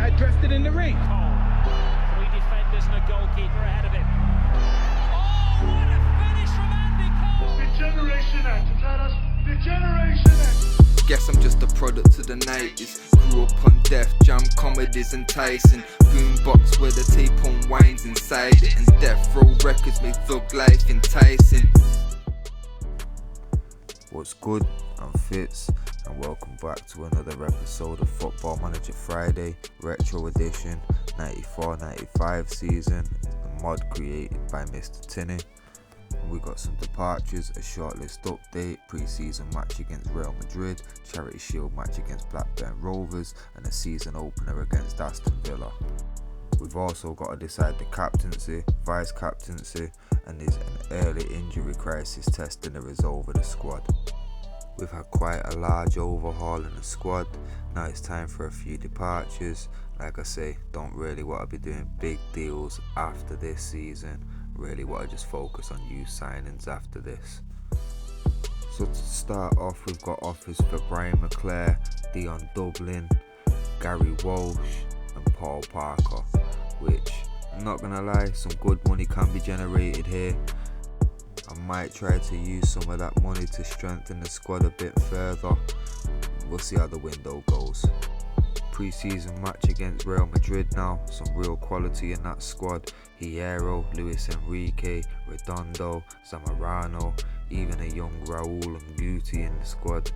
addressed it in the ring. Three defenders and a goalkeeper ahead of him. Oh, what a finish from Andy Cole! The Generation X, Atlas, the Generation X. Guess I'm just a product of the 90s. Grew up on Def Jam comedies enticing. Boombox where the tape unwinds inside it, and Death Row Records make thug life enticing. What's good? I'm Fitz, and welcome back to another episode of Football Manager Friday, Retro Edition, 94-95 season, the mod created by Mr. Tinney. We got some departures, a shortlist update, pre-season match against Real Madrid, Charity Shield match against Blackburn Rovers, and a season opener against Aston Villa. We've also got to decide the captaincy, vice captaincy, and there's an early injury crisis testing the resolve of the squad. We've had quite a large overhaul in the squad. Now it's time for a few departures. Like I say, don't really want to be doing big deals after this season. Really want to just focus on new signings after this. So to start off, we've got offers for Brian McClair, Dion Dublin, Gary Walsh and Paul Parker, which, I'm not gonna lie, some good money can be generated here. I might try to use some of that money to strengthen the squad a bit further. We'll see how the window goes. Pre-season match against Real Madrid now, some real quality in that squad. Hierro, Luis Enrique, Redondo, Zamorano, even a young Raul and Guti in the squad.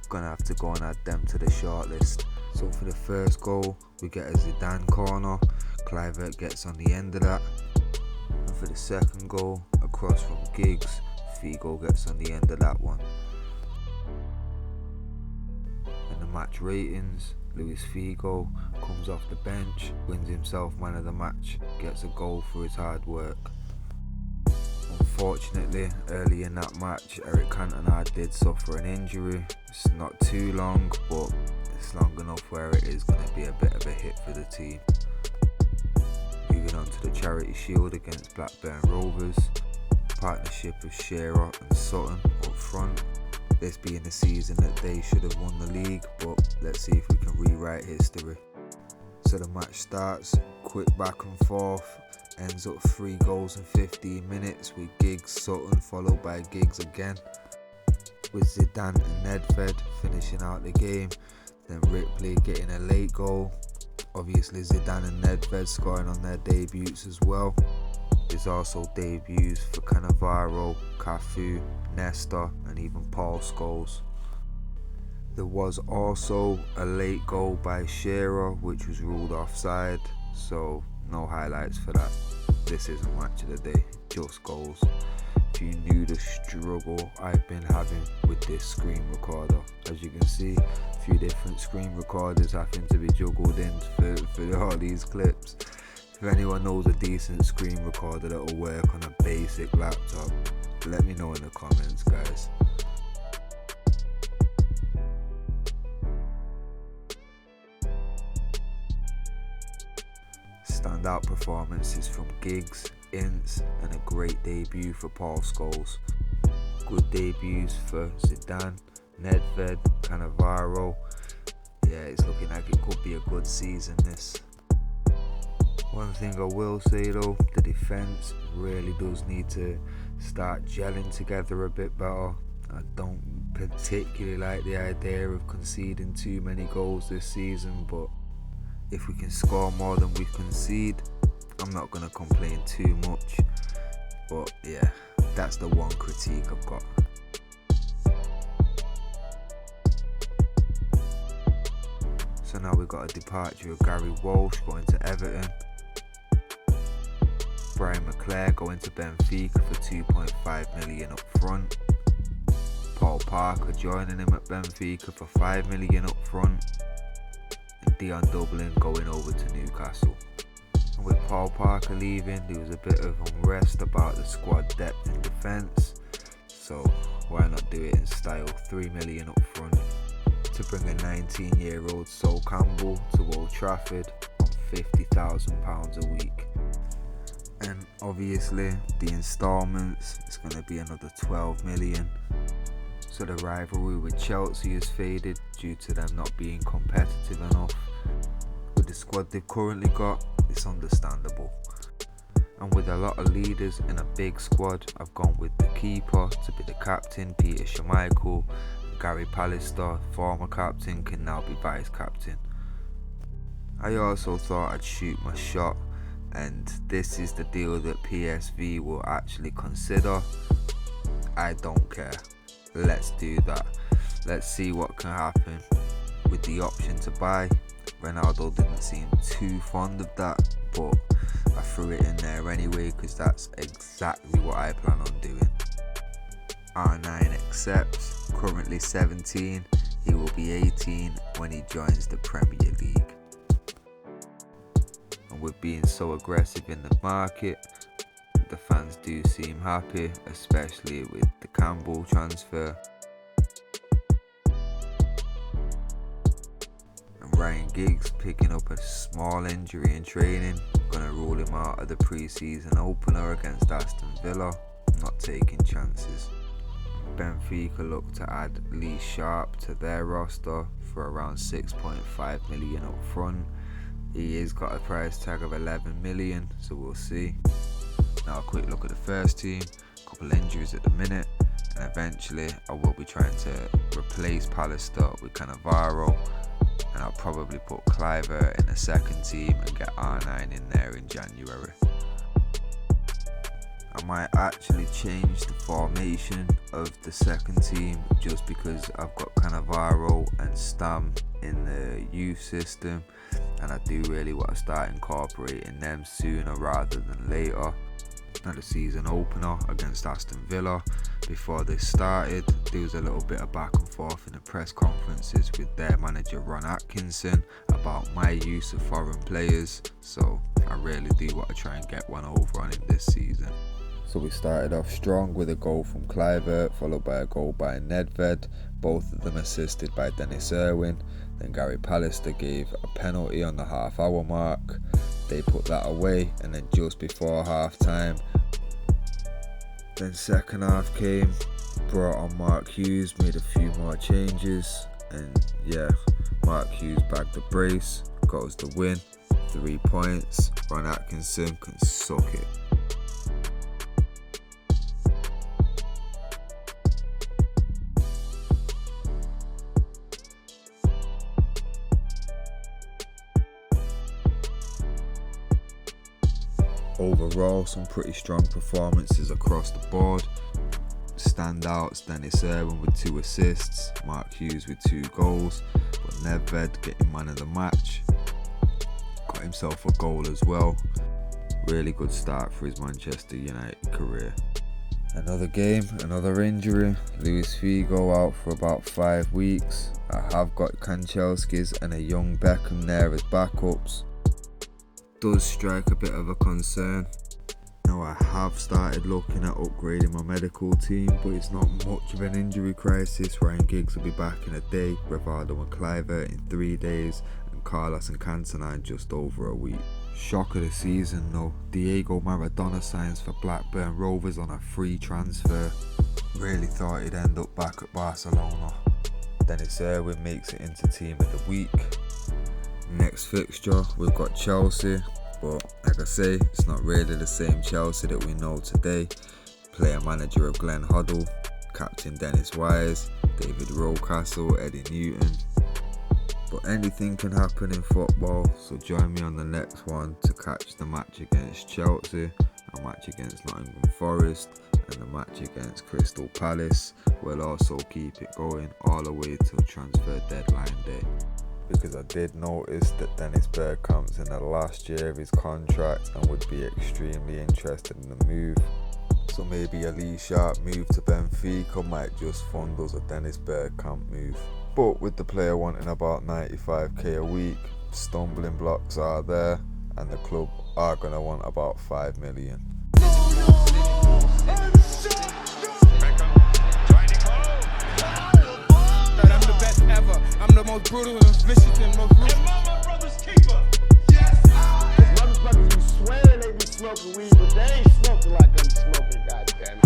Gonna have to go and add them to the shortlist. So for the first goal, we get a Zidane corner. Kluivert gets on the end of that. And for the second goal, a cross from Giggs, Figo gets on the end of that one. And the match ratings, Luis Figo comes off the bench, wins himself man of the match, gets a goal for his hard work. Unfortunately, early in that match, Eric Cantona did suffer an injury. It's not too long, but it's long enough where it is going to be a bit of a hit for the team. Moving on to the Charity Shield against Blackburn Rovers. Partnership of Shearer and Sutton up front. This being the season that they should have won the league, but let's see if we can rewrite history. So the match starts, quick back and forth, ends up 3 goals in 15 minutes with Giggs, Sutton followed by Giggs again, with Zidane and Nedved finishing out the game, then Ripley getting a late goal. Obviously Zidane and Nedved scoring on their debuts as well. There's also debuts for Cannavaro, Cafu, Nesta and even Paul Scholes. There was also a late goal by Shearer which was ruled offside, so no highlights for that. This isn't match of the day, just goals. If you knew the struggle I've been having with this screen recorder, as you can see, a few different screen recorders having to be juggled in for all these clips. If anyone knows a decent screen recorder that will work on a basic laptop, let me know in the comments, guys. Standout performances from Giggs, Ince and a great debut for Paul Scholes. Good debuts for Zidane, Nedved, Cannavaro. Yeah, it's looking like it could be a good season this. One thing I will say though, the defence really does need to start gelling together a bit better. I don't particularly like the idea of conceding too many goals this season, but if we can score more than we concede, I'm not going to complain too much. But yeah, that's the one critique I've got. So now we've got a departure of Gary Walsh going to Everton. Brian McClair going to Benfica for 2.5 million up front. Paul Parker joining him at Benfica for 5 million up front. And Dion Dublin going over to Newcastle. And with Paul Parker leaving, there was a bit of unrest about the squad depth in defence. So why not do it in style, 3 million up front to bring a 19-year-old Sol Campbell to Old Trafford on £50,000 a week. And obviously the instalments, it's going to be another 12 million. So the rivalry with Chelsea has faded due to them not being competitive enough. With the the squad they've currently got, it's understandable. And with a lot of leaders in a big squad, I've gone with the keeper to be the captain, Peter Schmeichel. Gary Pallister, former captain, can now be vice captain. I also thought I'd shoot my shot, and this is the deal that PSV will actually consider. I don't care. Let's do that. Let's see what can happen. With the option to buy, Ronaldo didn't seem too fond of that, but I threw it in there anyway because that's exactly what I plan on doing. R9 accepts, currently 17, he will be 18 when he joins the Premier League. And with being so aggressive in the market, the fans do seem happy, especially with the Campbell transfer. And Ryan Giggs picking up a small injury in training, gonna rule him out of the pre-season opener against Aston Villa. I'm not taking chances. Benfica look to add Lee Sharp to their roster for around 6.5 million up front. He has got a price tag of 11 million, so we'll see. Now a quick look at the first team, a couple injuries at the minute, and eventually I will be trying to replace Pallister with Cannavaro, and I'll probably put Kluivert in the second team and get R9 in there in January. I might actually change the formation of the second team just because I've got Cannavaro and Stam in the youth system, and I do really want to start incorporating them sooner rather than later. Now the season opener against Aston Villa, before this started, there was a little bit of back and forth in the press conferences with their manager Ron Atkinson about my use of foreign players, so I really do want to try and get one over on him this season. So we started off strong with a goal from Kluivert, followed by a goal by Nedved, both of them assisted by Dennis Irwin. Then Gary Pallister gave a penalty on the half-hour mark. They put that away, and then just before half-time, then second half came, brought on Mark Hughes, made a few more changes, and yeah, Mark Hughes bagged the brace, got us the win, 3 points. Ron Atkinson can suck it. Overall, some pretty strong performances across the board. Standouts, Dennis Irwin with 2 assists, Mark Hughes with 2 goals, but Nedved getting man of the match. Got himself a goal as well. Really good start for his Manchester United career. Another game, another injury. Luis Figo out for about 5 weeks. I have got Kanchelskis and a young Beckham there as backups. Does strike a bit of a concern. Now I have started looking at upgrading my medical team, but it's not much of an injury crisis. Ryan Giggs will be back in a day, Rivaldo and Kluivert in 3 days, and Carlos and Cantona in just over a week. Shock of the season though, Diego Maradona signs for Blackburn Rovers on a free transfer. Really thought he'd end up back at Barcelona. Dennis Irwin makes it into team of the week. Next fixture, we've got Chelsea, but like I say, it's not really the same Chelsea that we know today. Player manager of Glenn Hoddle, captain Dennis Wise, David Rocastle, Eddie Newton. But anything can happen in football, so join me on the next one to catch the match against Chelsea, a match against Nottingham Forest, and the match against Crystal Palace. We'll also keep it going all the way till transfer deadline day. Because I did notice that Dennis Bergkamp's in the last year of his contract and would be extremely interested in the move. So maybe a Lee Sharp move to Benfica might just fund us a Dennis Bergkamp move. But with the player wanting about 95k a week, stumbling blocks are there, and the club are going to want about 5 million. I'm the most brutal and vicious and most ruthless. And my brother's keeper. Yes, I. Motherfuckers be swearing they be smoking weed, but they ain't smoking like I'm smoking, goddamn it.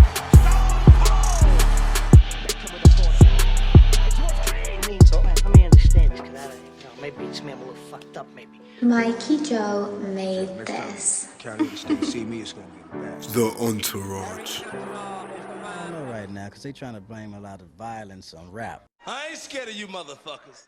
So let me understand this, because maybe it's me, I'm a little fucked up, maybe. Mikey Joe made this. The Entourage. I don't know right now, because they trying to blame a lot of violence on rap. I ain't scared of you motherfuckers.